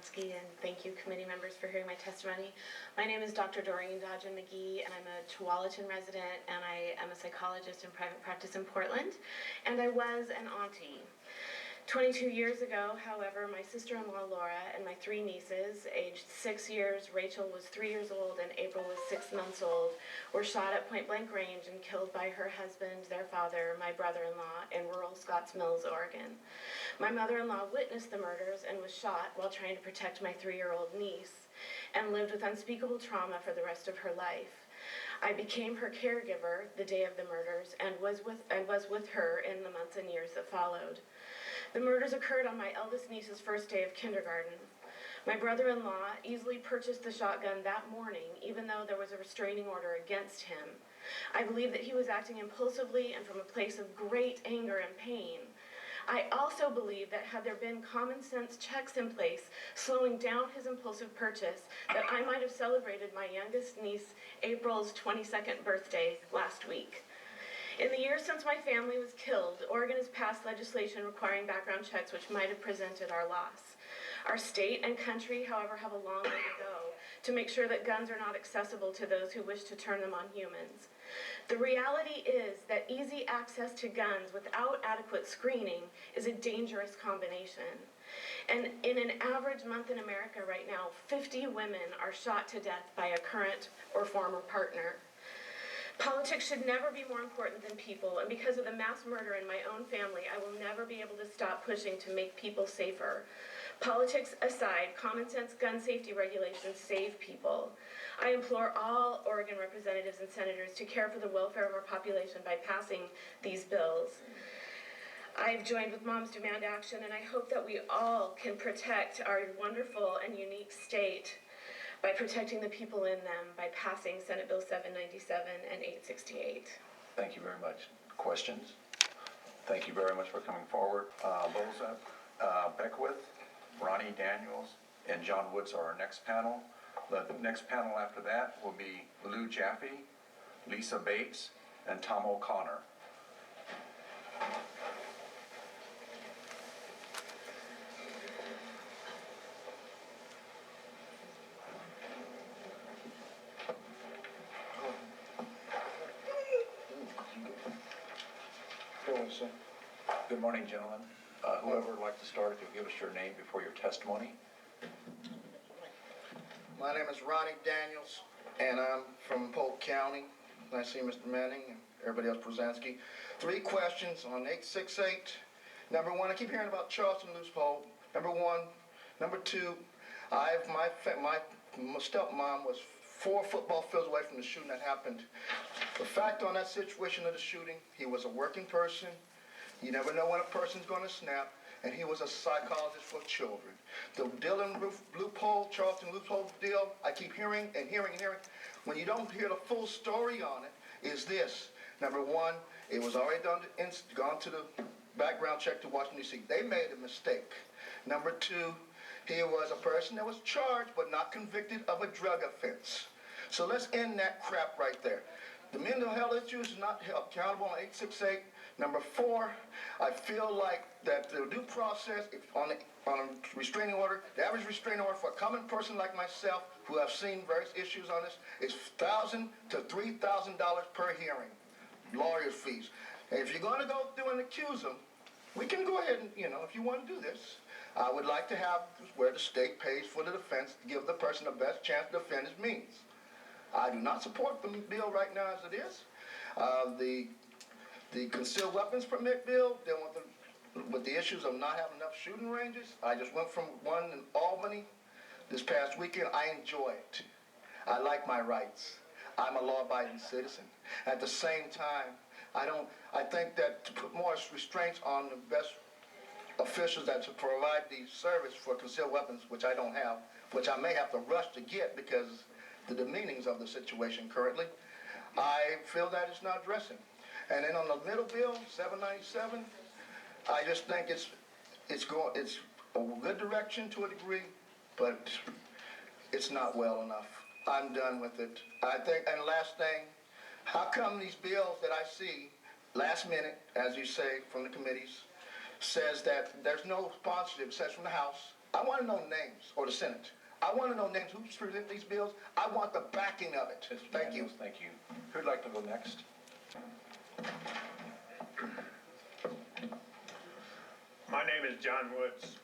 Brzezinski, and thank you committee members for hearing my testimony. My name is Dr. Doreen Dodgen McGee, and I'm a Tualatin resident, and I am a psychologist in private practice in Portland, and I was an auntie. 22 years ago, however, my sister-in-law Laura and my three nieces, aged 6 years, Rachel was 3 years old and April was 6 months old, were shot at point-blank range and killed by her husband, their father, my brother-in-law, in rural Scotts Mills, Oregon. My mother-in-law witnessed the murders and was shot while trying to protect my 3-year-old niece, and lived with unspeakable trauma for the rest of her life. I became her caregiver the day of the murders and was with her in the months and years that followed. The murders occurred on my eldest niece's first day of kindergarten. My brother-in-law easily purchased the shotgun that morning, even though there was a restraining order against him. I believe that he was acting impulsively and from a place of great anger and pain. I also believe that had there been common sense checks in place slowing down his impulsive purchase, that I might have celebrated my youngest niece April's 22nd birthday last week. In the years since my family was killed, Oregon has passed legislation requiring background checks which might have prevented our loss. Our state and country, however, have a long way to go to make sure that guns are not accessible to those who wish to turn them on humans. The reality is that easy access to guns without adequate screening is a dangerous combination. And in an average month in America right now, 50 women are shot to death by a current or former partner. Politics should never be more important than people, and because of the mass murder in my own family, I will never be able to stop pushing to make people safer. Politics aside, common sense gun safety regulations save people. I implore all Oregon representatives and senators to care for the welfare of our population by passing these bills. I have joined with Mommies Demand Action, and I hope that we all can protect our wonderful and unique state by protecting the people in them by passing Senate Bill 797 and 868. Thank you very much. Questions? Thank you very much for coming forward. Bozak, Beckwith, Ronnie Daniels, and John Woods are our next panel. The next panel after that will be Lou Jaffe, Lisa Bates, and Tom O'Connor. Good morning, gentlemen. Whoever would like to start, if you'll give us your name before your testimony. My name is Ronnie Daniels, and I'm from Polk County. Nice to see Mr. Manning and everybody else, Brzezinski. 3 questions on 868. Number 1, I keep hearing about Charleston loophole. Number 1. Number 2, my stepmom was 4 football fields away from the shooting that happened. The fact on that situation of the shooting, he was a working person. You never know when a person's going to snap, and he was a psychologist for children. The Dillon loophole, Charleston loophole deal, I keep hearing and hearing and hearing. When you don't hear the full story on it, is this. Number 1, it was already gone to the background check to Washington, D.C. They made a mistake. Number 2, he was a person that was charged but not convicted of a drug offense. So let's end that crap right there. The mental health issues is not accountable on 868. Number 4, I feel like that the due process on a restraining order, the average restraining order for a common person like myself who have seen various issues on this is $1,000 to $3,000 per hearing, lawyer's fees. And if you're going to go through and accuse them, we can go ahead and, if you want to do this, I would like to have where the state pays for the defense to give the person the best chance to defend his means. I do not support the bill right now as it is. The concealed weapons permit bill, dealing with the issues of not having enough shooting ranges. I just went from one in Albany this past weekend. I enjoy it. I like my rights. I'm a law-abiding citizen. At the same time, I think that to put more restraints on the best officials that to provide the service for concealed weapons, which I don't have, which I may have to rush to get because the demeanings of the situation currently, I feel that it's not addressing. And then on the middle bill, 797, I just think it's a good direction to a degree, but it's not well enough. I'm done with it. I think, and last thing, how come these bills that I see last minute, as you say, from the committees, says that there's no sponsorship, it says from the House, I want to know names, or the Senate. I want to know names, who's presenting these bills. I want the backing of it. Mr. Thank you. Daniels, thank you. Who'd like to go next? My name is John Woods.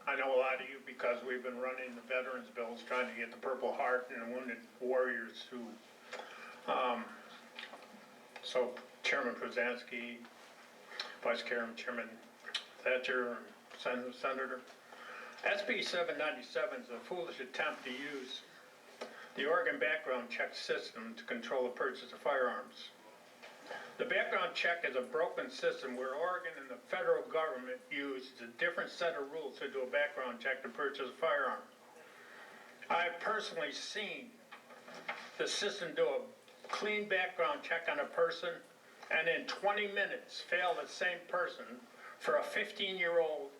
I know a lot of you because we've been running the veterans bills, trying to get the Purple Heart and the wounded warriors who, so Chairman Pruzansky, Vice Chairman Thatcher, and Senator. SB797 is a foolish attempt to use the Oregon background check system to control the purchase of firearms. The background check is a broken system where Oregon and the federal government use a different set of rules to do a background check to purchase a firearm. I've personally seen the system do a clean background check on a person and in 20 minutes fail the same person for a 15-year-old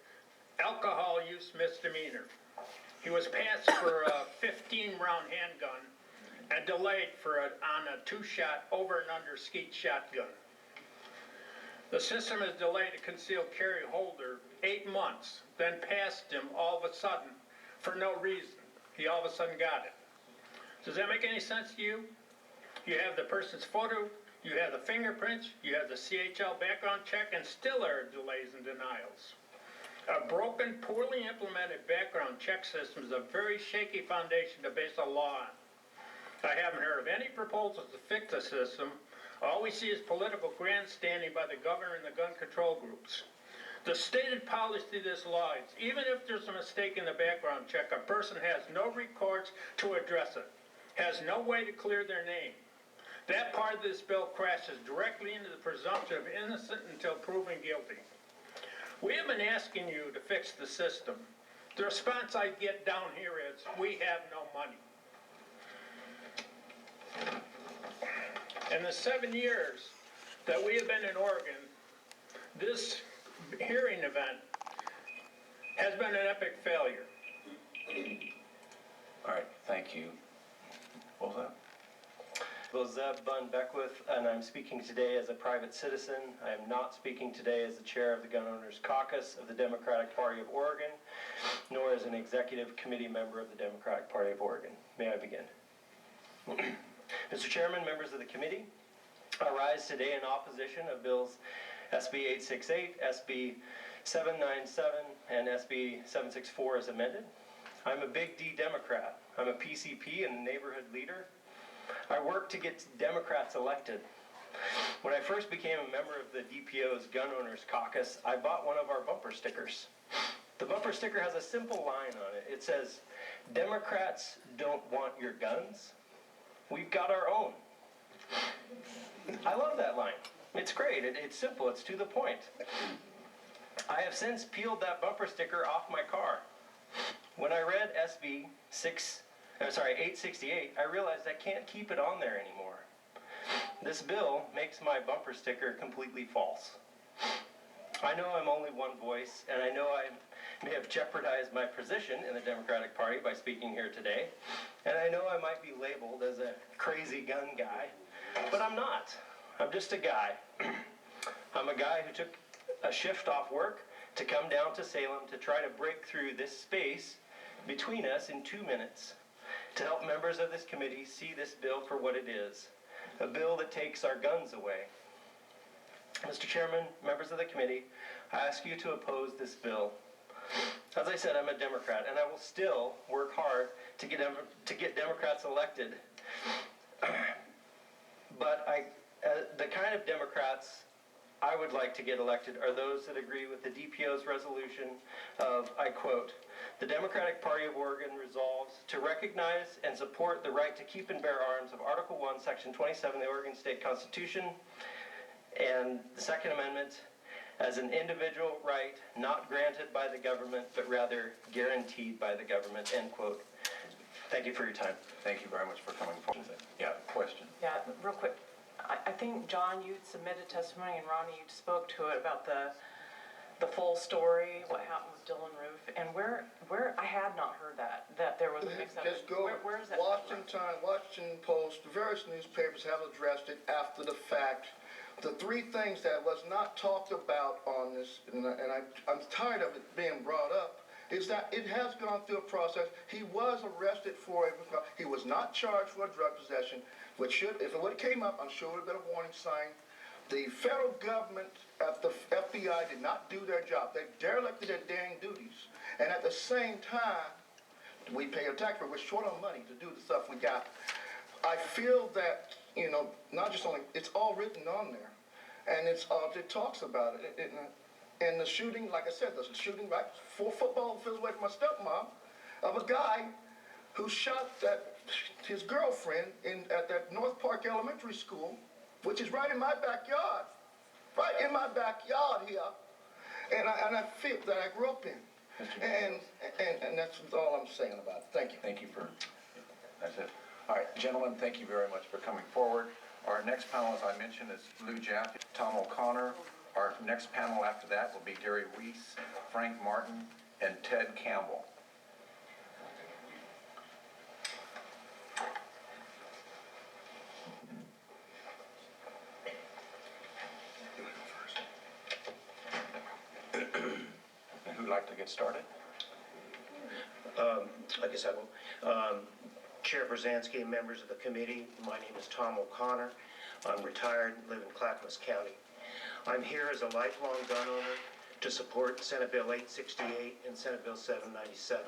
alcohol use misdemeanor. He was passed for a 15-round handgun and delayed on a 2-shot over and under skeet shotgun. The system is delayed a concealed carry holder 8 months, then passed him all of a sudden for no reason. He all of a sudden got it. Does that make any sense to you? You have the person's photo, you have the fingerprints, you have the CHL background check, and still there are delays and denials. A broken, poorly implemented background check system is a very shaky foundation to base a law on. I haven't heard of any proposals to fix the system. All we see is political grandstanding by the governor and the gun control groups. The stated policy of this law is, even if there's a mistake in the background check, a person has no recourse to address it, has no way to clear their name. That part of this bill crashes directly into the presumption of innocent until proven guilty. We have been asking you to fix the system. The response I get down here is, we have no money. In the 7 years that we have been in Oregon, this hearing event has been an epic failure. All right, thank you. What was that? Zeb Bun Beckwith, and I'm speaking today as a private citizen. I am not speaking today as the chair of the Gun Owners Caucus of the Democratic Party of Oregon, nor as an executive committee member of the Democratic Party of Oregon. May I begin? Mr. Chairman, members of the committee, I rise today in opposition of bills SB868, SB797, and SB764 as amended. I'm a big D Democrat. I'm a PCP and a neighborhood leader. I work to get Democrats elected. When I first became a member of the DPO's Gun Owners Caucus, I bought one of our bumper stickers. The bumper sticker has a simple line on it. It says, "Democrats don't want your guns. We've got our own." I love that line. It's great. It's simple. It's to the point. I have since peeled that bumper sticker off my car. When I read SB868, I realized I can't keep it on there anymore. This bill makes my bumper sticker completely false. I know I'm only one voice, and I know I may have jeopardized my position in the Democratic Party by speaking here today, and I know I might be labeled as a crazy gun guy, but I'm not. I'm just a guy. I'm a guy who took a shift off work to come down to Salem to try to break through this space between us in 2 minutes to help members of this committee see this bill for what it is, a bill that takes our guns away. Mr. Chairman, members of the committee, I ask you to oppose this bill. As I said, I'm a Democrat, and I will still work hard to get Democrats elected. But the kind of Democrats I would like to get elected are those that agree with the DPO's resolution of, I quote, "The Democratic Party of Oregon resolves to recognize and support the right to keep and bear arms of Article 1, Section 27 of the Oregon State Constitution and the Second Amendment as an individual right not granted by the government, but rather guaranteed by the government," end quote. Thank you for your time. Thank you very much for coming forward. Yeah, question. Yeah, real quick. I think, John, you submitted testimony, and Ronnie, you spoke to it about the full story, what happened with Dylan Roof, and where I had not heard that there was a mix-up. Just go, where is that? Washington Post, various newspapers have addressed it after the fact. The three things that was not talked about on this, and I'm tired of it being brought up, is that it has gone through a process. He was arrested he was not charged for a drug possession, which should, if it would have came up, I'm sure it would have been a warning sign. The federal government, the FBI did not do their job. They derelicted their dang duties. And at the same time, we pay a tax, but we're short on money to do the stuff we got. I feel that, not just only, it's all written on there. And it talks about it. And the shooting, like I said, the shooting right 4 football fields away from my stepmom of a guy who shot his girlfriend at that North Park Elementary School, which is right in my backyard. Right in my backyard here. And I feel that I grew up in. And that's all I'm saying about it. Thank you. Thank you that's it. All right, gentlemen, thank you very much for coming forward. Our next panel, as I mentioned, is Lou Jaffe, Tom O'Connor. Our next panel after that will be Gary Weiss, Frank Martin, and Ted Campbell. And who'd like to get started? I guess I will. Chair Brzezinski, members of the committee, my name is Tom O'Connor. I'm retired, live in Clackamas County. I'm here as a lifelong gun owner to support Senate Bill 868 and Senate Bill 797.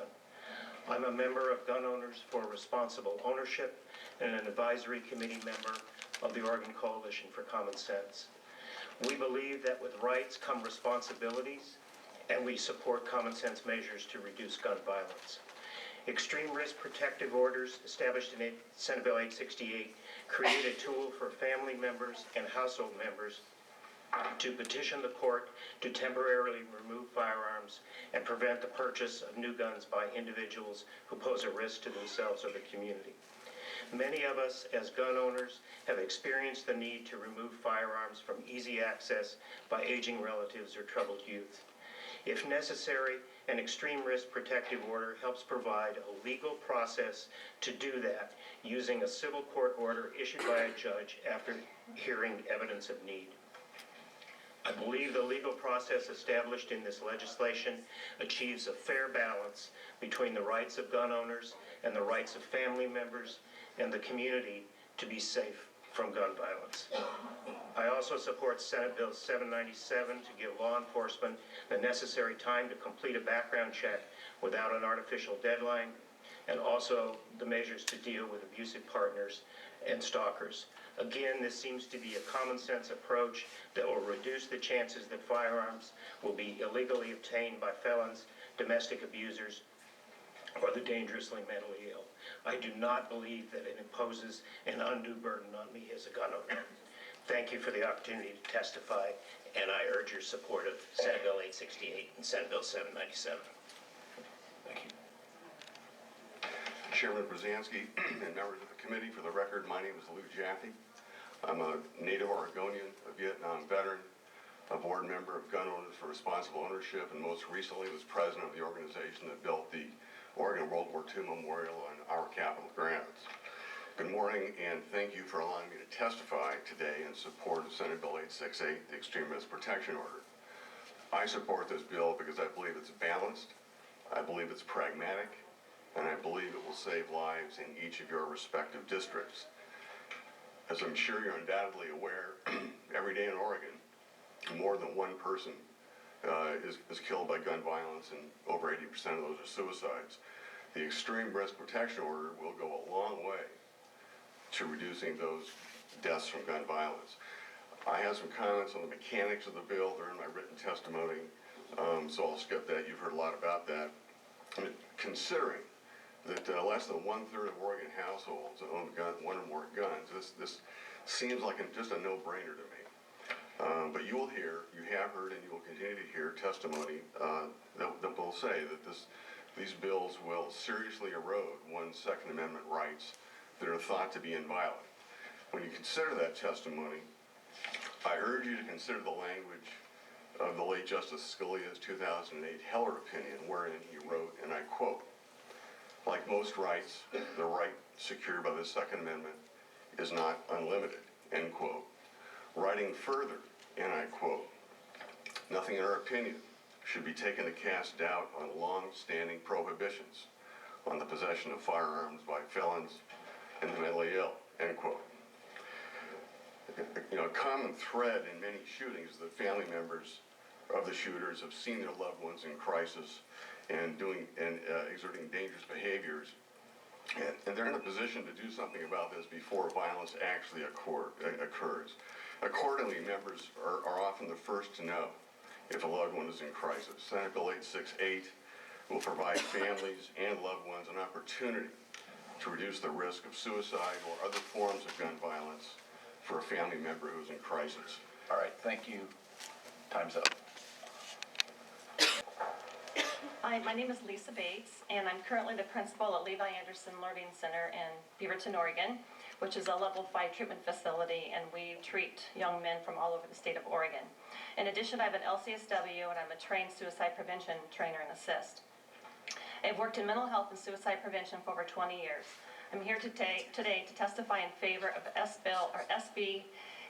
I'm a member of Gun Owners for Responsible Ownership and an advisory committee member of the Oregon Coalition for Common Sense. We believe that with rights come responsibilities, and we support common sense measures to reduce gun violence. Extreme risk protective orders established in Senate Bill 868 create a tool for family members and household members to petition the court to temporarily remove firearms and prevent the purchase of new guns by individuals who pose a risk to themselves or the community. Many of us as gun owners have experienced the need to remove firearms from easy access by aging relatives or troubled youth. If necessary, an extreme risk protective order helps provide a legal process to do that using a civil court order issued by a judge after hearing evidence of need. I believe the legal process established in this legislation achieves a fair balance between the rights of gun owners and the rights of family members and the community to be safe from gun violence. I also support Senate Bill 797 to give law enforcement the necessary time to complete a background check without an artificial deadline, and also the measures to deal with abusive partners and stalkers. Again, this seems to be a common sense approach that will reduce the chances that firearms will be illegally obtained by felons, domestic abusers, or the dangerously mentally ill. I do not believe that it imposes an undue burden on me as a gun owner. Thank you for the opportunity to testify, and I urge your support of Senate Bill 868 and Senate Bill 797. Thank you. Chairman Brzezinski and members of the committee, for the record, my name is Lou Jaffe. I'm a native Oregonian, a Vietnam veteran, a board member of Gun Owners for Responsible Ownership, and most recently was president of the organization that built the Oregon World War II Memorial on our capital grounds. Good morning, and thank you for allowing me to testify today in support of Senate Bill 868, the Extreme Risk Protection Order. I support this bill because I believe it's balanced, I believe it's pragmatic, and I believe it will save lives in each of your respective districts. As I'm sure you're undoubtedly aware, every day in Oregon, more than one person is killed by gun violence, and over 80% of those are suicides. The Extreme Risk Protection Order will go a long way to reducing those deaths from gun violence. I have some comments on the mechanics of the bill. They're in my written testimony, so I'll skip that. You've heard a lot about that. I mean, considering that less than 1/3 of Oregon households own one or more guns, this seems like just a no-brainer to me. But you have heard, and you will continue to hear testimony that will say that these bills will seriously erode one's Second Amendment rights that are thought to be inviolate. When you consider that testimony, I urge you to consider the language of the late Justice Scalia's 2008 Heller opinion, wherein he wrote, and I quote, "Like most rights, the right secured by the Second Amendment is not unlimited," end quote. Writing further, and I quote, "Nothing in our opinion should be taken to cast doubt on long-standing prohibitions on the possession of firearms by felons and the mentally ill, end quote. You know, a common thread in many shootings is that family members of the shooters have seen their loved ones in crisis and exerting dangerous behaviors, and they're in a position to do something about this before violence actually occurs. Accordingly, members are often the first to know if a loved one is in crisis. Senate Bill 868 will provide families and loved ones an opportunity to reduce the risk of suicide or other forms of gun violence for a family member who's in crisis. All right, thank you. Time's up. Hi, my name is Lisa Bates, and I'm currently the principal at Levi Anderson Learning Center in Beaverton, Oregon, which is a level 5 treatment facility, and we treat young men from all over the state of Oregon. In addition, I have an LCSW, and I'm a trained suicide prevention trainer and assist. I've worked in mental health and suicide prevention for over 20 years. I'm here today to testify in favor of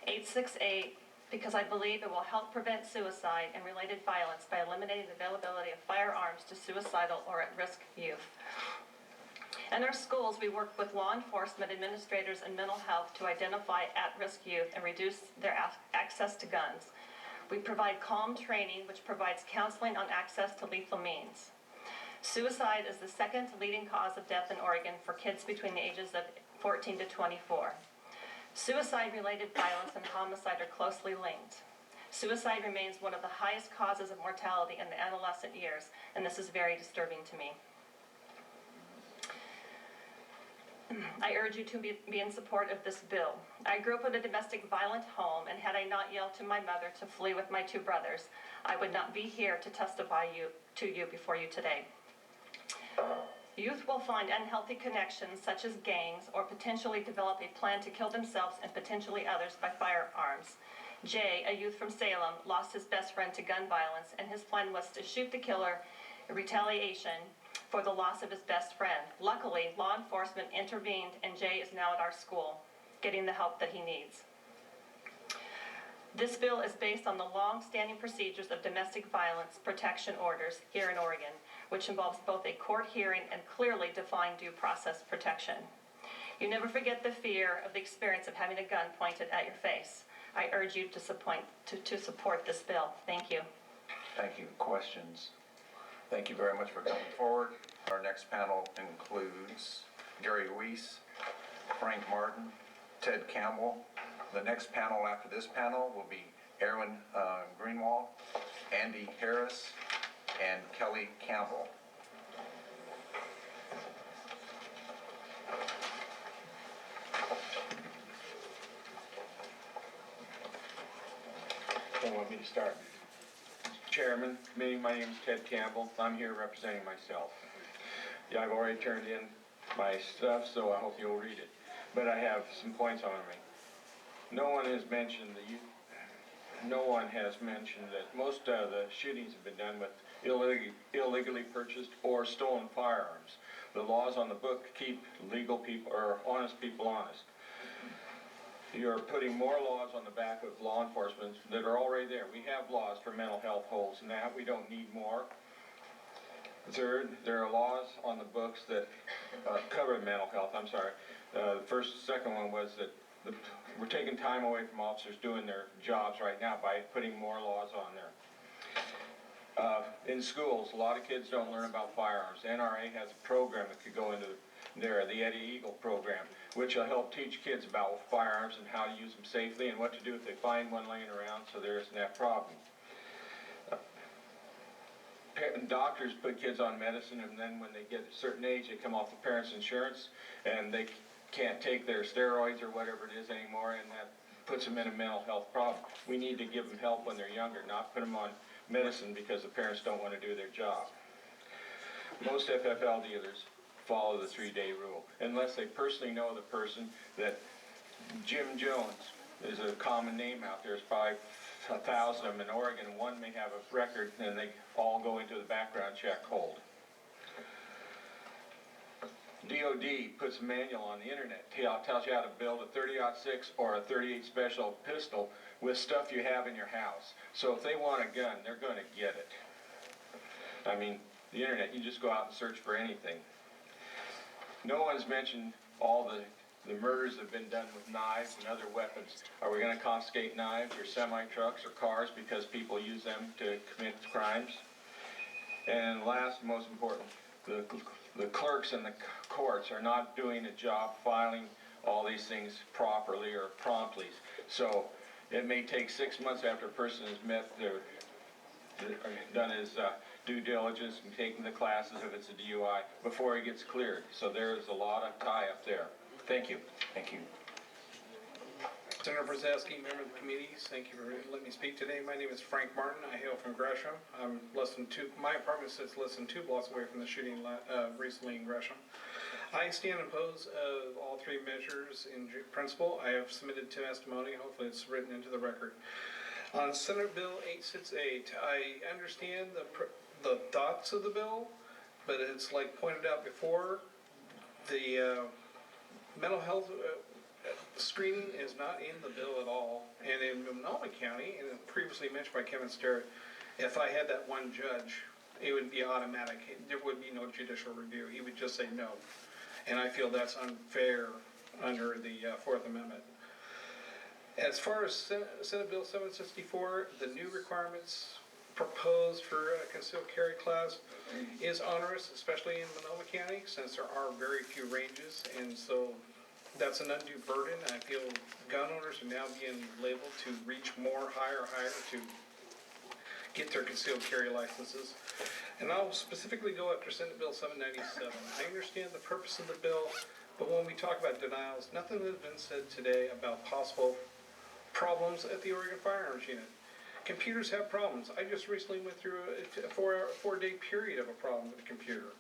SB868 because I believe it will help prevent suicide and related violence by eliminating the availability of firearms to suicidal or at-risk youth. In our schools, we work with law enforcement, administrators, and mental health to identify at-risk youth and reduce their access to guns. We provide CALM training, which provides counseling on access to lethal means. Suicide is the second leading cause of death in Oregon for kids between the ages of 14 to 24. Suicide-related violence and homicide are closely linked. Suicide remains one of the highest causes of mortality in the adolescent years, and this is very disturbing to me. I urge you to be in support of this bill. I grew up in a domestic violent home, and had I not yelled to my mother to flee with my 2 brothers, I would not be here to testify to you before you today. Youth will find unhealthy connections such as gangs or potentially develop a plan to kill themselves and potentially others by firearms. Jay, a youth from Salem, lost his best friend to gun violence, and his plan was to shoot the killer in retaliation for the loss of his best friend. Luckily, law enforcement intervened, and Jay is now at our school, getting the help that he needs. This bill is based on the long-standing procedures of domestic violence protection orders here in Oregon, which involves both a court hearing and clearly defined due process protection. You never forget the fear of the experience of having a gun pointed at your face. I urge you to support this bill. Thank you. Thank you. Questions? Thank you very much for coming forward. Our next panel includes Gary Weiss, Frank Martin, Ted Campbell. The next panel after this panel will be Erwin Greenwald, Andy Harris, and Kelly Campbell. Don't want me to start. Chairman, my name is Ted Campbell. I'm here representing myself. Yeah, I've already turned in my stuff, so I hope you'll read it. But I have some points on me. No one has mentioned that most of the shootings have been done with illegally purchased or stolen firearms. The laws on the book keep legal people or honest people honest. You're putting more laws on the back of law enforcement that are already there. We have laws for mental health holes and that. We don't need more. Third, there are laws on the books that cover mental health. The second one was that we're taking time away from officers doing their jobs right now by putting more laws on there. In schools, a lot of kids don't learn about firearms. The NRA has a program that could go into there, the Eddie Eagle program, which will help teach kids about firearms and how to use them safely and what to do if they find one laying around so there isn't that problem. Doctors put kids on medicine, and then when they get a certain age, they come off the parents' insurance, and they can't take their steroids or whatever it is anymore, and that puts them in a mental health problem. We need to give them help when they're younger, not put them on medicine because the parents don't want to do their job. Most FFL dealers follow the 3-day rule, unless they personally know the person. That Jim Jones is a common name out there. There's probably 1,000 of them in Oregon, and one may have a record, and they all go into the background check cold. DOD puts a manual on the internet, tells you how to build a 30-06 or a 38 special pistol with stuff you have in your house. So if they want a gun, they're going to get it. I mean, the internet, you just go out and search for anything. No one's mentioned all the murders that have been done with knives and other weapons. Are we gonna confiscate knives or semi-trucks or cars because people use them to commit crimes? And last, most important, the clerks in the courts are not doing a job filing all these things properly or promptly. So it may take 6 months after a person has done his due diligence and taken the classes if it's a DUI before he gets cleared. So there's a lot of tie-up there. Thank you. Thank you. Senator Brzezinski, member of the committees, thank you for letting me speak today. My name is Frank Martin. I hail from Gresham. My apartment sits less than 2 blocks away from the shooting recently in Gresham. I stand opposed of all 3 measures in principle. I have submitted testimony. Hopefully it's written into the record. On Senate Bill 868, I understand the thoughts of the bill, but it's like pointed out before, the mental health screening is not in the bill at all. And in Sonoma County, and previously mentioned by Kevin Sterrett, if I had that one judge, it would be automatic. There would be no judicial review. He would just say no. And I feel that's unfair under the Fourth Amendment. As far as Senate Bill 764, the new requirements proposed for a concealed carry class is onerous, especially in Sonoma County, since there are very few ranges, and so that's an undue burden. I feel gun owners are now being labeled to reach higher to get their concealed carry licenses. And I'll specifically go after Senate Bill 797. I understand the purpose of the bill, but when we talk about denials, nothing has been said today about possible problems at the Oregon Firearms Unit. Computers have problems. I just recently went through a four-day period of a problem with a computer.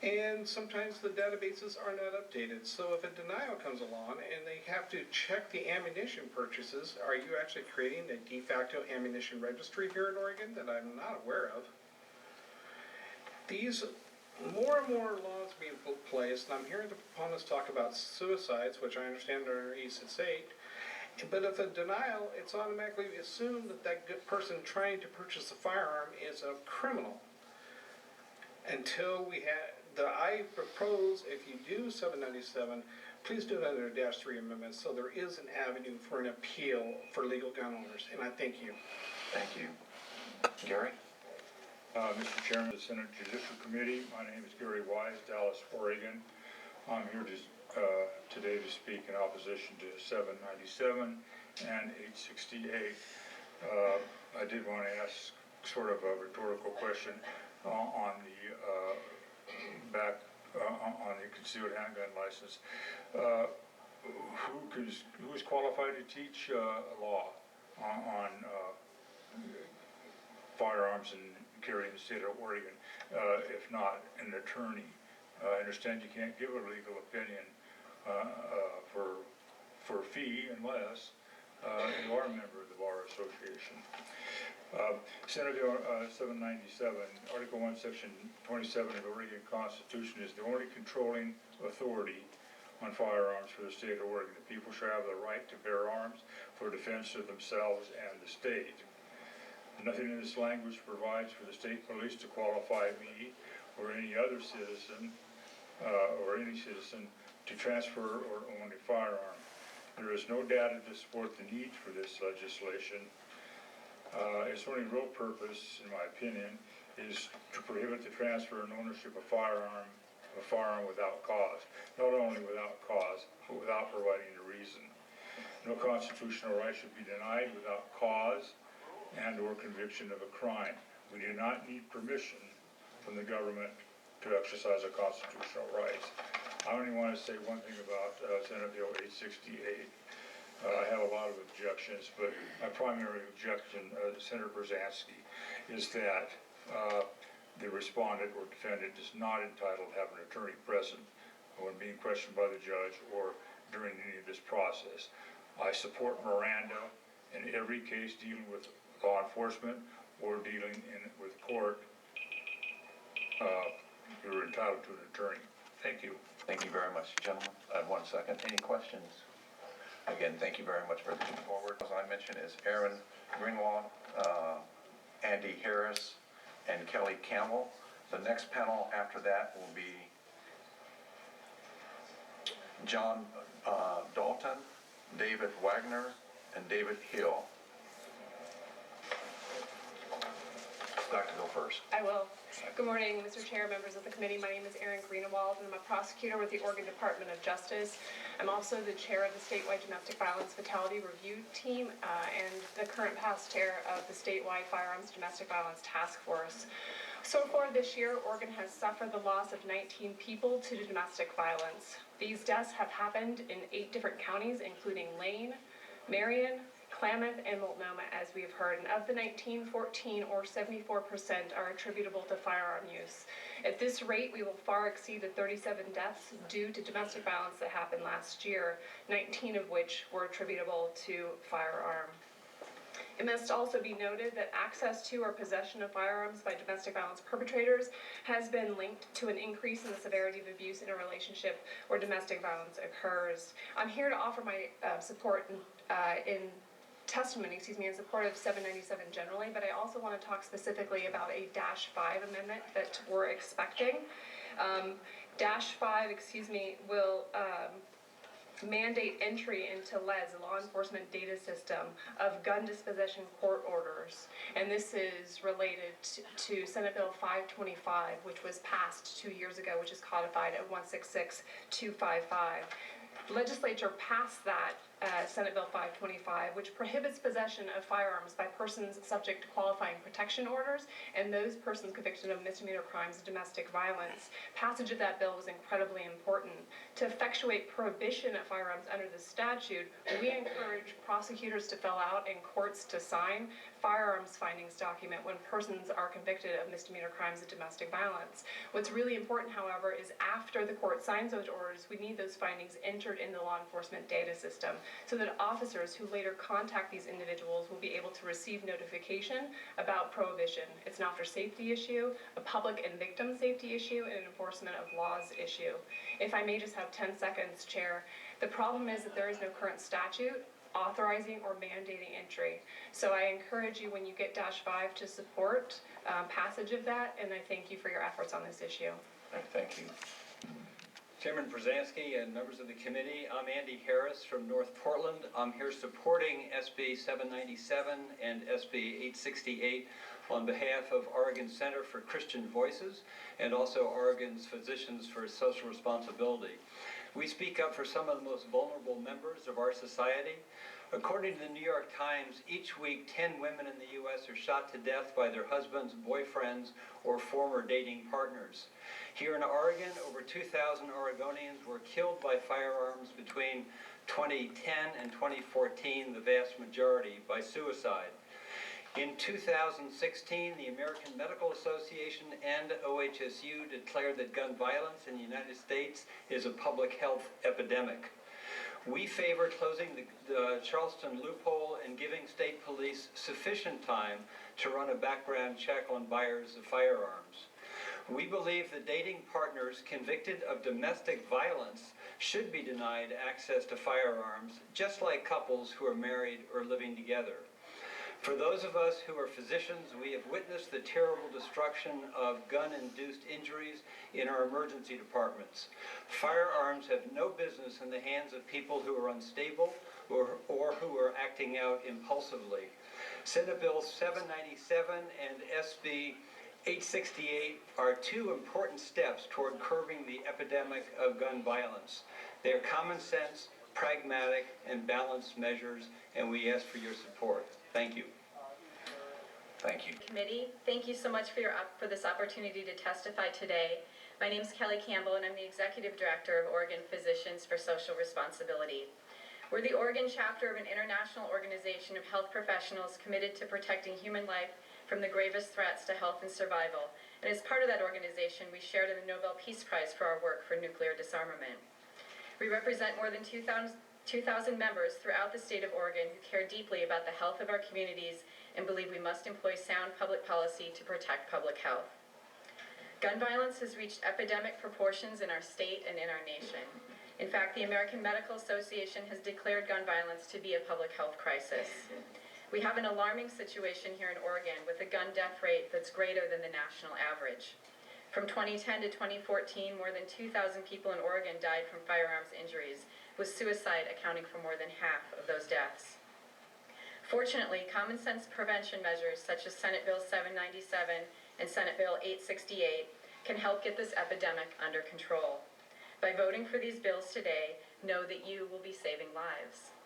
And sometimes the databases are not updated. So if a denial comes along and they have to check the ammunition purchases, are you actually creating a de facto ammunition registry here in Oregon that I'm not aware of? These more and more laws being placed, and I'm hearing the proponents talk about suicides, which I understand are 868. But if a denial, it's automatically assumed that good person trying to purchase a firearm is a criminal. Until we have, I propose if you do 797, please do it under -3 amendment so there is an avenue for an appeal for legal gun owners. And I thank you. Thank you. Gary? Mr. Chairman of the Senate Judiciary Committee, my name is Gary Wise, Dallas, Oregon. I'm here today to speak in opposition to 797 and 868. I did want to ask sort of a rhetorical question on the concealed handgun license. Who is qualified to teach law on firearms and carry in the state of Oregon, if not an attorney? I understand you can't give a legal opinion for a fee unless you are a member of the Bar Association. Senate Bill 797, Article 1, Section 27 of the Oregon Constitution is the only controlling authority on firearms for the state of Oregon. The people shall have the right to bear arms for defense of themselves and the state. Nothing in this language provides for the state police to qualify me or any other citizen to transfer or own a firearm. There is no data to support the need for this legislation. Its only real purpose, in my opinion, is to prohibit the transfer and ownership of a firearm without cause. Not only without cause, but without providing a reason. No constitutional right should be denied without cause and or conviction of a crime. We do not need permission from the government to exercise our constitutional rights. I only want to say one thing about Senate Bill 868. I have a lot of objections, but my primary objection, Senator Brzezinski, is that the respondent or defendant is not entitled to have an attorney present when being questioned by the judge or during any of this process. I support Miranda in every case dealing with law enforcement or dealing with court. You're entitled to an attorney. Thank you. Thank you very much, gentlemen. I have 1 second. Any questions? Again, thank you very much for coming forward. As I mentioned, is Aaron Greenwald, Andy Harris, and Kelly Campbell. The next panel after that will be John Dalton, David Wagner, and David Hill. Dr. Hill first. I will. Good morning, Mr. Chair, members of the committee. My name is Erin Greenewald, and I'm a prosecutor with the Oregon Department of Justice. I'm also the chair of the statewide domestic violence fatality review team and the current past chair of the statewide firearms domestic violence task force. So far this year, Oregon has suffered the loss of 19 people to domestic violence. These deaths have happened in 8 different counties, including Lane, Marion, Klamath, and Multnomah, as we have heard. And of the 19, 14 or 74% are attributable to firearm use. At this rate, we will far exceed the 37 deaths due to domestic violence that happened last year, 19 of which were attributable to firearm. It must also be noted that access to or possession of firearms by domestic violence perpetrators has been linked to an increase in the severity of abuse in a relationship where domestic violence occurs. I'm here to offer my support in testimony, in support of 797 generally, but I also want to talk specifically about a -5 amendment that we're expecting. -5, will mandate entry into LEDS, the Law Enforcement Data System, of gun dispossession court orders. And this is related to Senate Bill 525, which was passed 2 years ago, which is codified at 166255. The legislature passed that Senate Bill 525, which prohibits possession of firearms by persons subject to qualifying protection orders and those persons convicted of misdemeanor crimes of domestic violence. Passage of that bill was incredibly important. To effectuate prohibition of firearms under the statute, we encourage prosecutors to fill out and courts to sign firearms findings document when persons are convicted of misdemeanor crimes of domestic violence. What's really important, however, is after the court signs those orders, we need those findings entered in the law enforcement data system so that officers who later contact these individuals will be able to receive notification about prohibition. It's an officer safety issue, a public and victim safety issue, and an enforcement of laws issue. If I may just have 10 seconds, Chair. The problem is that there is no current statute authorizing or mandating entry. So I encourage you, when you get -5, to support passage of that, and I thank you for your efforts on this issue. Thank you. Chairman Brzezinski and members of the committee, I'm Andy Harris from North Portland. I'm here supporting SB 797 and SB 868 on behalf of Oregon Center for Christian Voices and also Oregon's Physicians for Social Responsibility. We speak up for some of the most vulnerable members of our society. According to the New York Times, each week 10 women in the U.S. are shot to death by their husbands, boyfriends, or former dating partners. Here in Oregon, over 2,000 Oregonians were killed by firearms between 2010 and 2014, the vast majority by suicide. In 2016, the American Medical Association and OHSU declared that gun violence in the United States is a public health epidemic. We favor closing the Charleston loophole and giving state police sufficient time to run a background check on buyers of firearms. We believe that dating partners convicted of domestic violence should be denied access to firearms, just like couples who are married or living together. For those of us who are physicians, we have witnessed the terrible destruction of gun-induced injuries in our emergency departments. Firearms have no business in the hands of people who are unstable or who are acting out impulsively. Senate Bill 797 and SB 868 are 2 important steps toward curbing the epidemic of gun violence. They are common sense, pragmatic, and balanced measures, and we ask for your support. Thank you. Thank you. Committee, thank you so much for this opportunity to testify today. My name is Kelly Campbell, and I'm the Executive Director of Oregon Physicians for Social Responsibility. We're the Oregon chapter of an international organization of health professionals committed to protecting human life from the gravest threats to health and survival. And as part of that organization, we shared in the Nobel Peace Prize for our work for nuclear disarmament. We represent more than 2,000 members throughout the state of Oregon who care deeply about the health of our communities and believe we must employ sound public policy to protect public health. Gun violence has reached epidemic proportions in our state and in our nation. In fact, the American Medical Association has declared gun violence to be a public health crisis. We have an alarming situation here in Oregon with a gun death rate that's greater than the national average. From 2010 to 2014, more than 2,000 people in Oregon died from firearms injuries, with suicide accounting for more than half of those deaths. Fortunately, common sense prevention measures such as Senate Bill 797 and Senate Bill 868 can help get this epidemic under control. By voting for these bills today, know that you will be saving lives.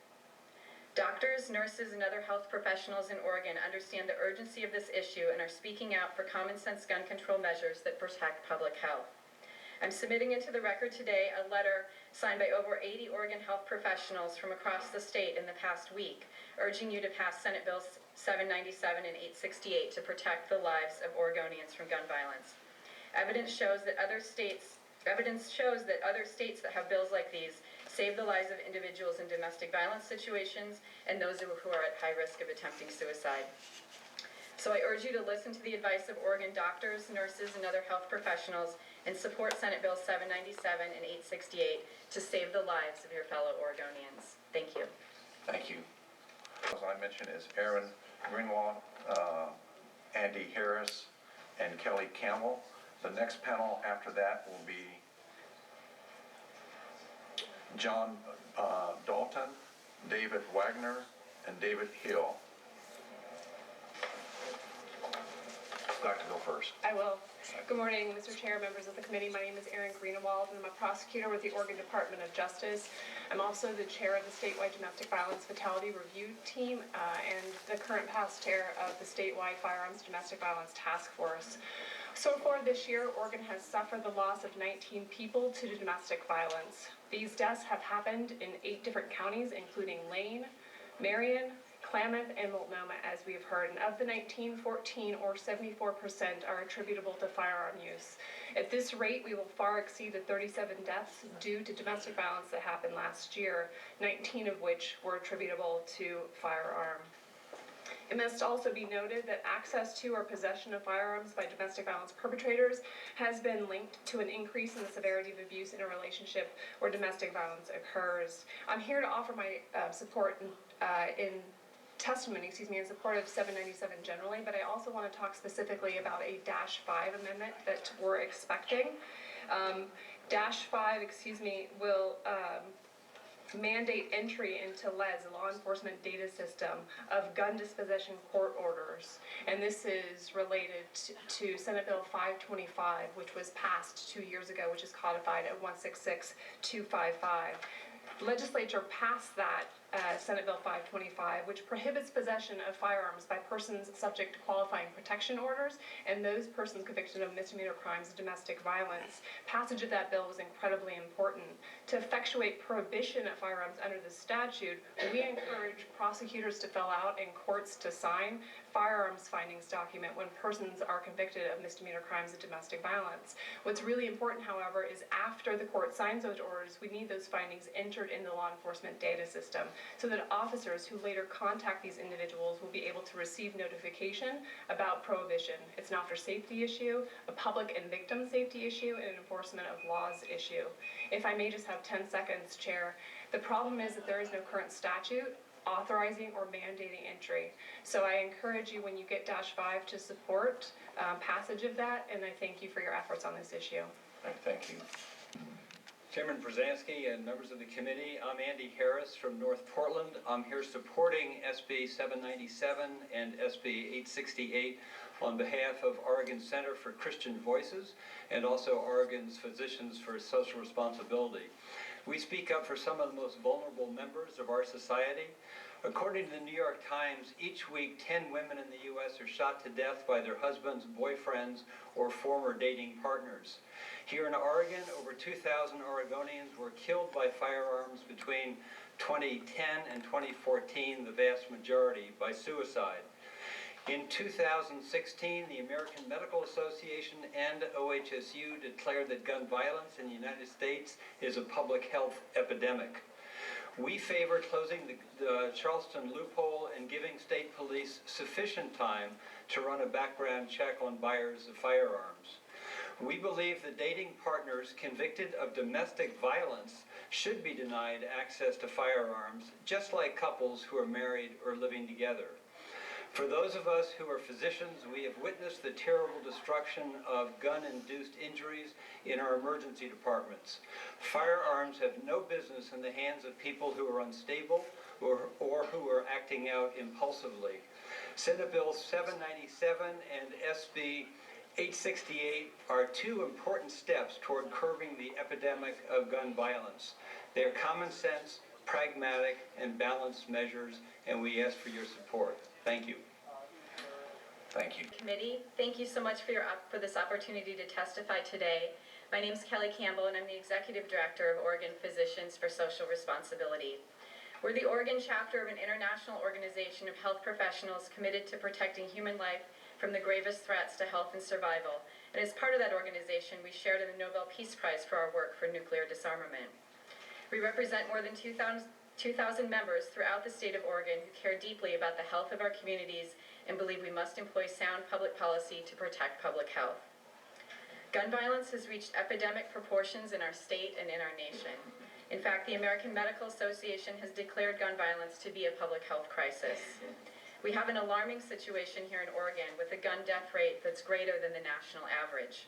Doctors, nurses, and other health professionals in Oregon understand the urgency of this issue and are speaking out for common sense gun control measures that protect public health. I'm submitting into the record today a letter signed by over 80 Oregon health professionals from across the state in the past week, urging you to pass Senate Bills 797 and 868 to protect the lives of Oregonians from gun violence. Evidence shows that other states that have bills like these save the lives of individuals in domestic violence situations and those who are at high risk of attempting suicide. So I urge you to listen to the advice of Oregon doctors, nurses, and other health professionals and support Senate Bill 797 and 868 to save the lives of your fellow Oregonians. Thank you. Thank you. As I mentioned, is Aaron Greenwald, Andy Harris, and Kelly Campbell. The next panel after that will be John Dalton, David Wagner, and David Hill. I'd like to go first. I will. Good morning, Mr. Chair, members of the committee. My name is Erin Greenewald, and I'm a prosecutor with the Oregon Department of Justice. I'm also the chair of the statewide domestic violence fatality review team and the current past chair of the statewide firearms domestic violence task force. So far this year, Oregon has suffered the loss of 19 people to domestic violence. These deaths have happened in 8 different counties, including Lane, Marion, Klamath, and Multnomah, as we've heard. And of the 19, 14 or 74% are attributable to firearm use. At this rate, we will far exceed the 37 deaths due to domestic violence that happened last year, 19 of which were attributable to firearm. It must also be noted that access to or possession of firearms by domestic violence perpetrators has been linked to an increase in the severity of abuse in a relationship where domestic violence occurs. I'm here to offer my support in testimony, in support of 797 generally, but I also want to talk specifically about a -5 amendment that we're expecting. -5, will mandate entry into LES, Law Enforcement Data System, of gun dispossession court orders. And this is related to Senate Bill 525, which was passed 2 years ago, which is codified at 166255. The legislature passed that Senate Bill 525, which prohibits possession of firearms by persons subject to qualifying protection orders and those persons convicted of misdemeanor crimes of domestic violence. Passage of that bill was incredibly important. To effectuate prohibition of firearms under the statute, we encourage prosecutors to fill out and courts to sign firearms findings document when persons are convicted of misdemeanor crimes of domestic violence. What's really important, however, is after the court signs those orders, we need those findings entered in the law enforcement data system so that officers who later contact these individuals will be able to receive notification about prohibition. It's an officer safety issue, a public and victim safety issue, and an enforcement of laws issue. If I may just have 10 seconds, Chair. The problem is that there is no current statute authorizing or mandating entry. So I encourage you, when you get -5, to support passage of that, and I thank you for your efforts on this issue. Thank you. Chairman Brzezinski and members of the committee, I'm Andy Harris from North Portland. I'm here supporting SB 797 and SB 868 on behalf of Oregon Center for Christian Voices and also Oregon's Physicians for Social Responsibility. We speak up for some of the most vulnerable members of our society. According to the New York Times, each week 10 women in the U.S. are shot to death by their husbands, boyfriends, or former dating partners. Here in Oregon, over 2,000 Oregonians were killed by firearms between 2010 and 2014, the vast majority by suicide. In 2016, the American Medical Association and OHSU declared that gun violence in the United States is a public health epidemic. We favor closing the Charleston loophole and giving state police sufficient time to run a background check on buyers of firearms. We believe that dating partners convicted of domestic violence should be denied access to firearms, just like couples who are married or living together. For those of us who are physicians, we have witnessed the terrible destruction of gun-induced injuries in our emergency departments. Firearms have no business in the hands of people who are unstable or who are acting out impulsively. Senate Bill 797 and SB 868 are two important steps toward curbing the epidemic of gun violence. They are common sense, pragmatic, and balanced measures, and we ask for your support. Thank you. Thank you. Committee, thank you so much for this opportunity to testify today. My name is Kelly Campbell, and I'm the Executive Director of Oregon Physicians for Social Responsibility. We're the Oregon chapter of an international organization of health professionals committed to protecting human life from the gravest threats to health and survival. And as part of that organization, we shared in the Nobel Peace Prize for our work for nuclear disarmament. We represent more than 2,000 members throughout the state of Oregon who care deeply about the health of our communities and believe we must employ sound public policy to protect public health. Gun violence has reached epidemic proportions in our state and in our nation. In fact, the American Medical Association has declared gun violence to be a public health crisis. We have an alarming situation here in Oregon with a gun death rate that's greater than the national average.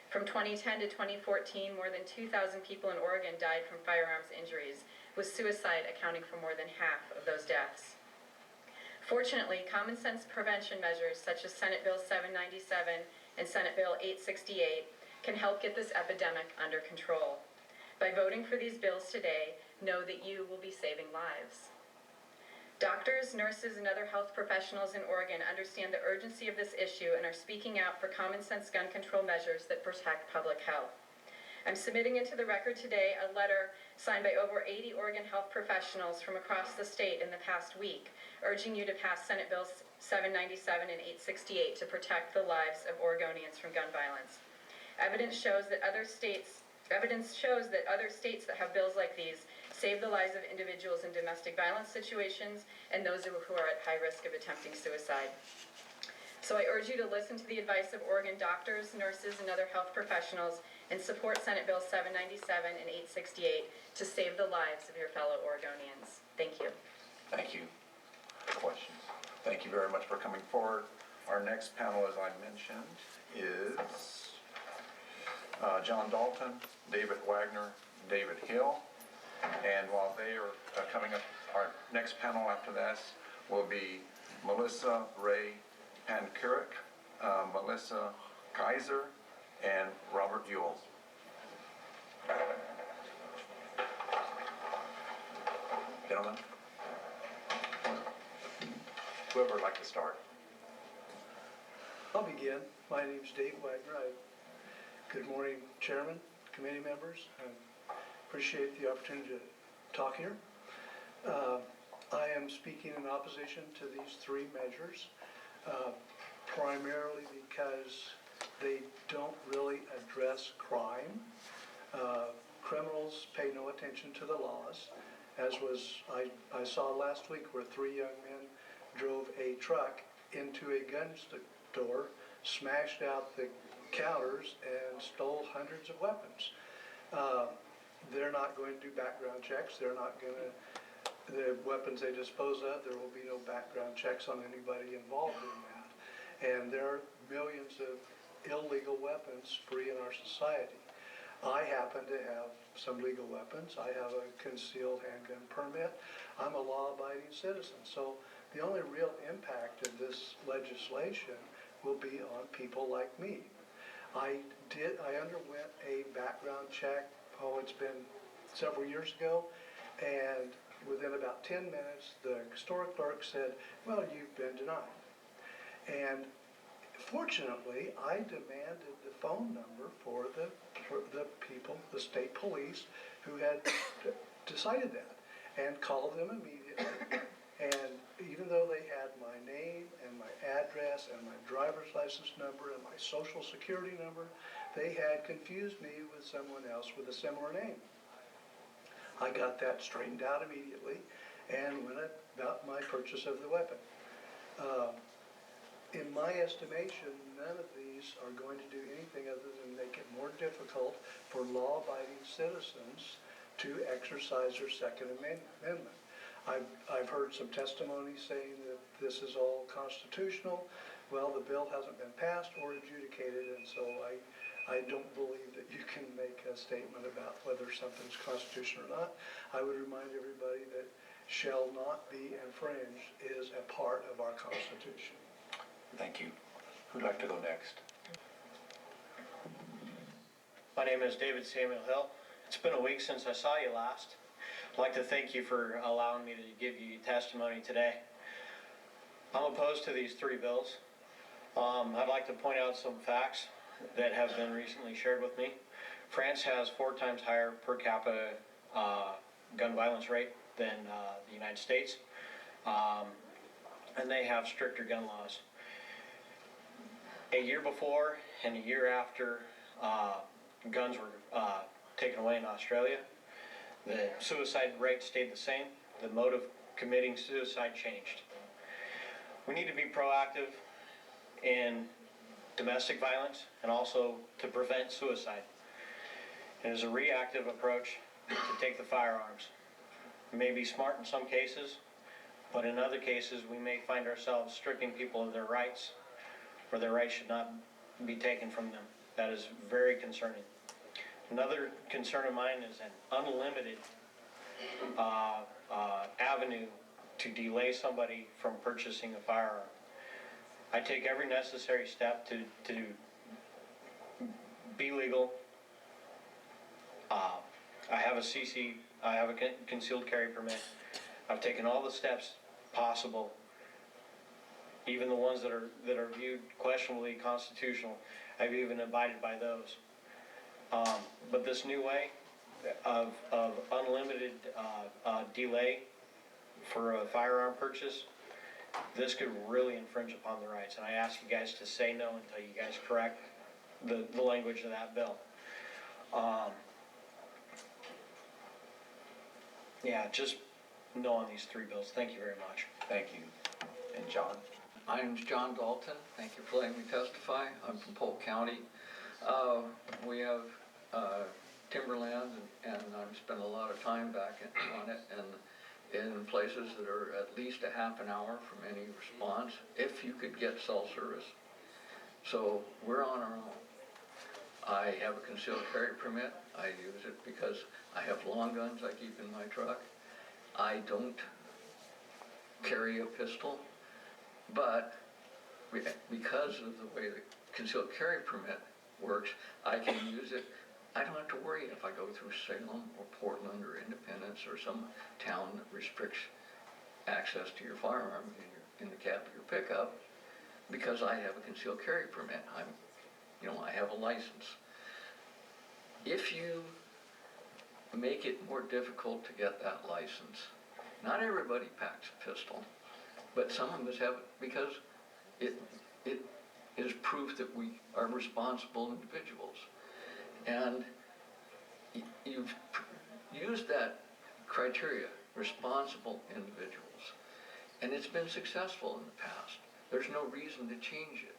From 2010 to 2014, more than 2,000 people in Oregon died from firearms injuries, with suicide accounting for more than half of those deaths. Fortunately, common sense prevention measures such as Senate Bill 797 and Senate Bill 868 can help get this epidemic under control. By voting for these bills today, know that you will be saving lives. Doctors, nurses, and other health professionals in Oregon understand the urgency of this issue and are speaking out for common sense gun control measures that protect public health. I'm submitting into the record today a letter signed by over 80 Oregon health professionals from across the state in the past week, urging you to pass Senate Bills 797 and 868 to protect the lives of Oregonians from gun violence. Evidence shows that other states that have bills like these save the lives of individuals in domestic violence situations and those who are at high risk of attempting suicide. So I urge you to listen to the advice of Oregon doctors, nurses, and other health professionals and support Senate Bill 797 and 868 to save the lives of your fellow Oregonians. Thank you. Thank you. Questions? Thank you very much for coming forward. Our next panel, as I mentioned, is John Dalton, David Wagner, David Hill. And while they are coming up, our next panel after this will be Melissa Ray Pankurik, Melissa Kaiser, and Robert Ewell. Gentlemen, whoever would like to start. I'll begin. My name's Dave Wagner. Good morning, Chairman, committee members. I appreciate the opportunity to talk here. I am speaking in opposition to these three measures, primarily because they don't really address crime. Criminals pay no attention to the laws, as I saw last week where three young men drove a truck into a gun store, smashed out the counters, and stole hundreds of weapons. They're not going to do background checks. They're not going to, the weapons they dispose of, there will be no background checks on anybody involved in that. And there are millions of illegal weapons free in our society. I happen to have some legal weapons. I have a concealed handgun permit. I'm a law-abiding citizen. So the only real impact of this legislation will be on people like me. I underwent a background check, it's been several years ago, and within about 10 minutes, the store clerk said, well, you've been denied. And fortunately, I demanded the phone number for the people, the state police, who had decided that, and called them immediately. And even though they had my name and my address and my driver's license number and my social security number, they had confused me with someone else with a similar name. I got that straightened out immediately and went about my purchase of the weapon. In my estimation, none of these are going to do anything other than make it more difficult for law-abiding citizens to exercise their Second Amendment. I've heard some testimony saying that this is all constitutional. Well, the bill hasn't been passed or adjudicated, and so I don't believe that you can make a statement about whether something's constitutional or not. I would remind everybody that shall not be infringed is a part of our Constitution. Thank you. Who'd like to go next? My name is David Samuel Hill. It's been a week since I saw you last. I'd like to thank you for allowing me to give you testimony today. I'm opposed to these three bills. I'd like to point out some facts that have been recently shared with me. France has 4 times higher per capita gun violence rate than the United States, and they have stricter gun laws. A year before and a year after guns were taken away in Australia, the suicide rate stayed the same. The mode of committing suicide changed. We need to be proactive in domestic violence and also to prevent suicide. It is a reactive approach to take the firearms. It may be smart in some cases, but in other cases we may find ourselves stripping people of their rights, where their rights should not be taken from them. That is very concerning. Another concern of mine is an unlimited avenue to delay somebody from purchasing a firearm. I take every necessary step to be legal. I have a concealed carry permit. I've taken all the steps possible, even the ones that are viewed questionably constitutional. I've even abided by those. But this new way of unlimited delay for a firearm purchase, this could really infringe upon the rights. And I ask you guys to say no until you guys correct the language of that bill. Yeah, just no on these three bills. Thank you very much. Thank you. And John? My name's John Dalton. Thank you for letting me testify. I'm from Polk County. We have timberland, and I've spent a lot of time back on it, and in places that are at least a half an hour from any response, if you could get cell service. So we're on our own. I have a concealed carry permit. I use it because I have long guns I keep in my truck. I don't carry a pistol, but because of the way the concealed carry permit works, I can use it. I don't have to worry if I go through Salem or Portland or Independence or some town that restricts access to your firearm in the cab of your pickup, because I have a concealed carry permit. I have a license. If you make it more difficult to get that license, not everybody packs a pistol, but some of us have it because it is proof that we are responsible individuals. And you've used that criteria, responsible individuals, and it's been successful in the past. There's no reason to change it.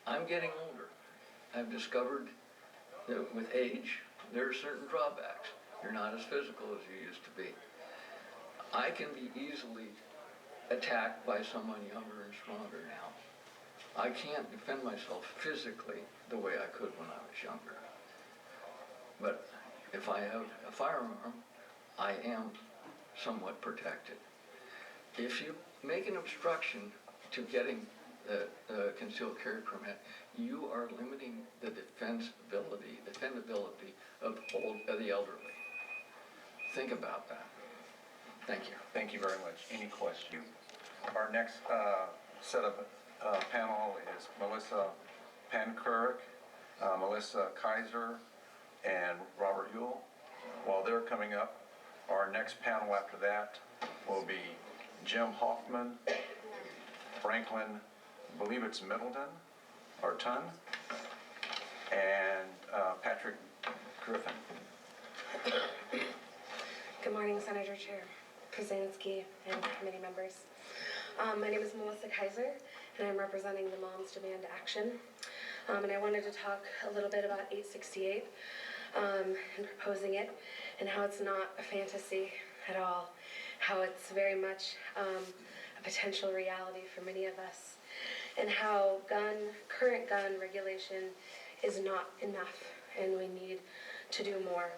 I'm getting older. I've discovered that with age, there are certain drawbacks. You're not as physical as you used to be. I can be easily attacked by someone younger and stronger now. I can't defend myself physically the way I could when I was younger. But if I have a firearm, I am somewhat protected. If you make an obstruction to getting the concealed carry permit, you are limiting the defendability of the elderly. Think about that. Thank you. Thank you very much. Any questions? Our next set of panel is Melissa Pankirk, Melissa Kaiser, and Robert Ewell. While they're coming up, our next panel after that will be Jim Hoffman, Franklin, I believe it's Middleton, or Ton, and Patrick Griffin. Good morning, Senator Chair Krasinski and committee members. My name is Melissa Kaiser, and I'm representing the Mommies Demand Action. And I wanted to talk a little bit about 868 and proposing it, and how it's not a fantasy at all, how it's very much a potential reality for many of us, and how current gun regulation is not enough, and we need to do more.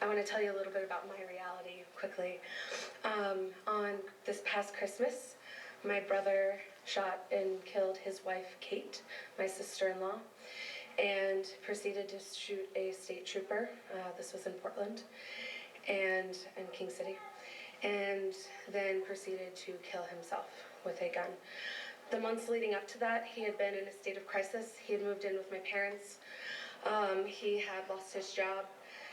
I want to tell you a little bit about my reality quickly. On this past Christmas, my brother shot and killed his wife, Kate, my sister-in-law, and proceeded to shoot a state trooper. This was in Portland and in King City, and then proceeded to kill himself with a gun. The months leading up to that, he had been in a state of crisis. He had moved in with my parents. He had lost his job.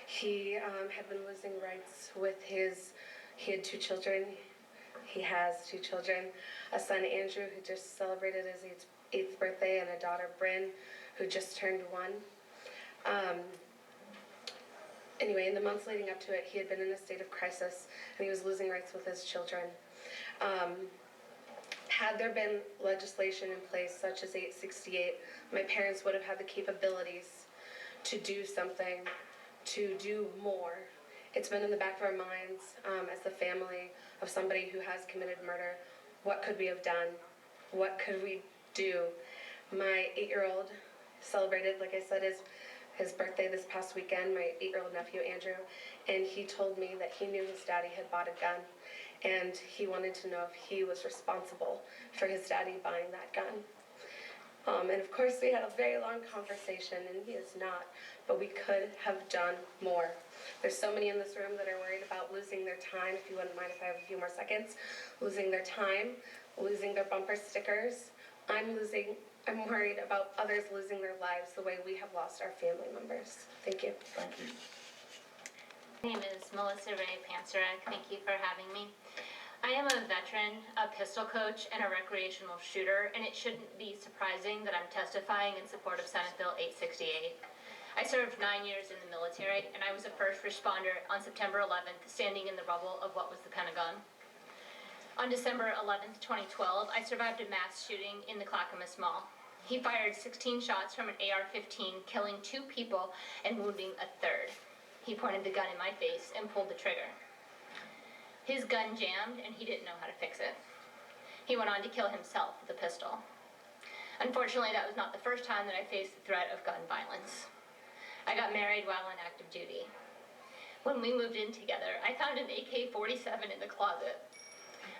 He had been losing rights with he had 2 children. He has 2 children, a son, Andrew, who just celebrated his 8th birthday, and a daughter, Bryn, who just turned 1. Anyway, in the months leading up to it, he had been in a state of crisis, and he was losing rights with his children. Had there been legislation in place such as 868, my parents would have had the capabilities to do something, to do more. It's been in the back of our minds as the family of somebody who has committed murder. What could we have done? What could we do? My 8-year-old celebrated, like I said, his birthday this past weekend, my 8-year-old nephew, Andrew, and he told me that he knew his daddy had bought a gun, and he wanted to know if he was responsible for his daddy buying that gun. And of course we had a very long conversation, and he is not, but we could have done more. There's so many in this room that are worried about losing their time, if you wouldn't mind if I have a few more seconds, losing their time, losing their bumper stickers. I'm worried about others losing their lives the way we have lost our family members. Thank you. Thank you. My name is Melissa Ray Pansarek. Thank you for having me. I am a veteran, a pistol coach, and a recreational shooter, and it shouldn't be surprising that I'm testifying in support of Senate Bill 868. I served 9 years in the military, and I was a first responder on September 11th, standing in the rubble of what was the Pentagon. On December 11th, 2012, I survived a mass shooting in the Clackamas Mall. He fired 16 shots from an AR-15, killing 2 people and wounding a 3rd. He pointed the gun in my face and pulled the trigger. His gun jammed, and he didn't know how to fix it. He went on to kill himself with a pistol. Unfortunately, that was not the first time that I faced the threat of gun violence. I got married while on active duty. When we moved in together, I found an AK-47 in the closet.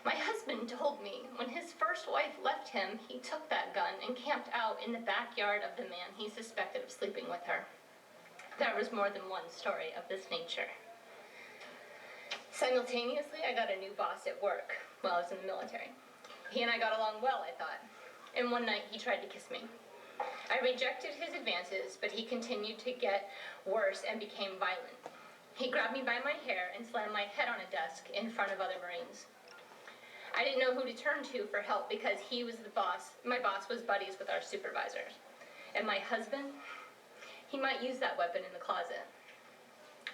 My husband told me when his first wife left him, he took that gun and camped out in the backyard of the man he suspected of sleeping with her. There was more than one story of this nature. Simultaneously, I got a new boss at work while I was in the military. He and I got along well, I thought. And one night, he tried to kiss me. I rejected his advances, but he continued to get worse and became violent. He grabbed me by my hair and slammed my head on a desk in front of other Marines. I didn't know who to turn to for help because he was the boss. My boss was buddies with our supervisors. And my husband, he might use that weapon in the closet.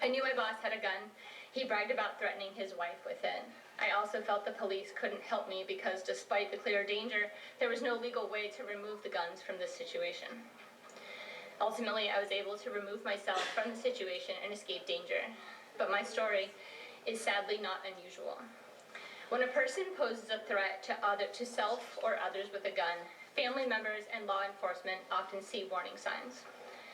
I knew my boss had a gun. He bragged about threatening his wife with it. I also felt the police couldn't help me because despite the clear danger, there was no legal way to remove the guns from this situation. Ultimately, I was able to remove myself from the situation and escape danger. But my story is sadly not unusual. When a person poses a threat to self or others with a gun, family members and law enforcement often see warning signs.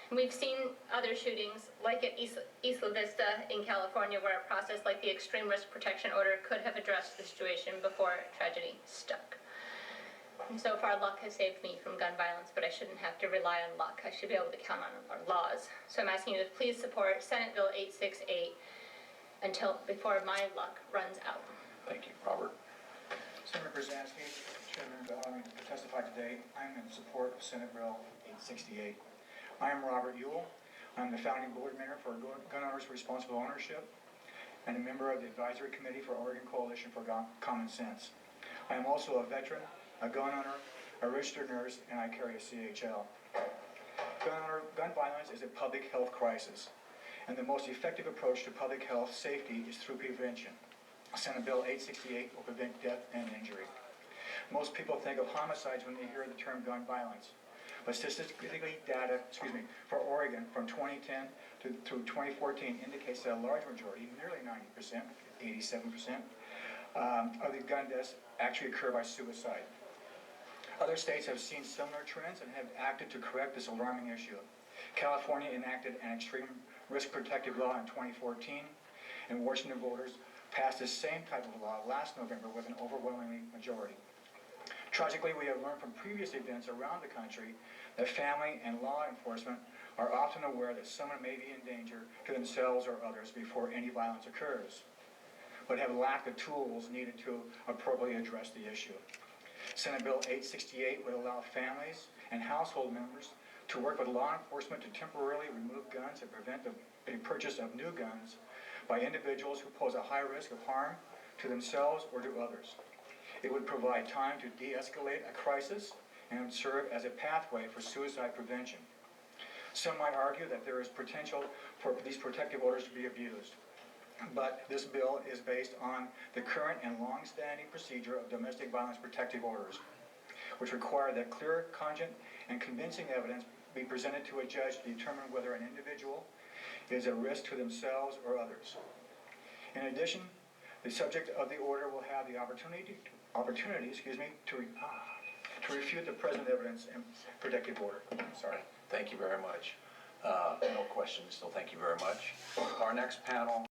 We've seen other shootings, like at Isla Vista in California, where a process like the Extreme Risk Protection Order could have addressed the situation before tragedy struck. And so far, luck has saved me from gun violence, but I shouldn't have to rely on luck. I should be able to count on our laws. So I'm asking you to please support Senate Bill 868 before my luck runs out. Thank you. Robert? Senator Brzezinski, Chairman, allowing me to testify today. I'm in support of Senate Bill 868. I am Robert Ewell. I'm the founding board member for Gun Owners for Responsible Ownership and a member of the Advisory Committee for Oregon Coalition for Common Sense. I am also a veteran, a gun owner, a registered nurse, and I carry a CHL. Gun violence is a public health crisis, and the most effective approach to public health safety is through prevention. Senate Bill 868 will prevent death and injury. Most people think of homicides when they hear the term gun violence. But statistically data, for Oregon from 2010 through 2014 indicates that a large majority, nearly 90%, 87%, of the gun deaths actually occur by suicide. Other states have seen similar trends and have acted to correct this alarming issue. California enacted an extreme risk protective law in 2014, and Washington voters passed the same type of law last November with an overwhelming majority. Tragically, we have learned from previous events around the country that family and law enforcement are often aware that someone may be in danger to themselves or others before any violence occurs, but have lacked the tools needed to appropriately address the issue. Senate Bill 868 would allow families and household members to work with law enforcement to temporarily remove guns and prevent the purchase of new guns by individuals who pose a high risk of harm to themselves or to others. It would provide time to de-escalate a crisis and serve as a pathway for suicide prevention. Some might argue that there is potential for these protective orders to be abused, but this bill is based on the current and long-standing procedure of domestic violence protective orders, which require that clear, cogent, and convincing evidence be presented to a judge to determine whether an individual is a risk to themselves or others. In addition, the subject of the order will have the opportunity to refute the present evidence and protective order. Sorry. Thank you very much. No questions, so thank you very much. Our next panel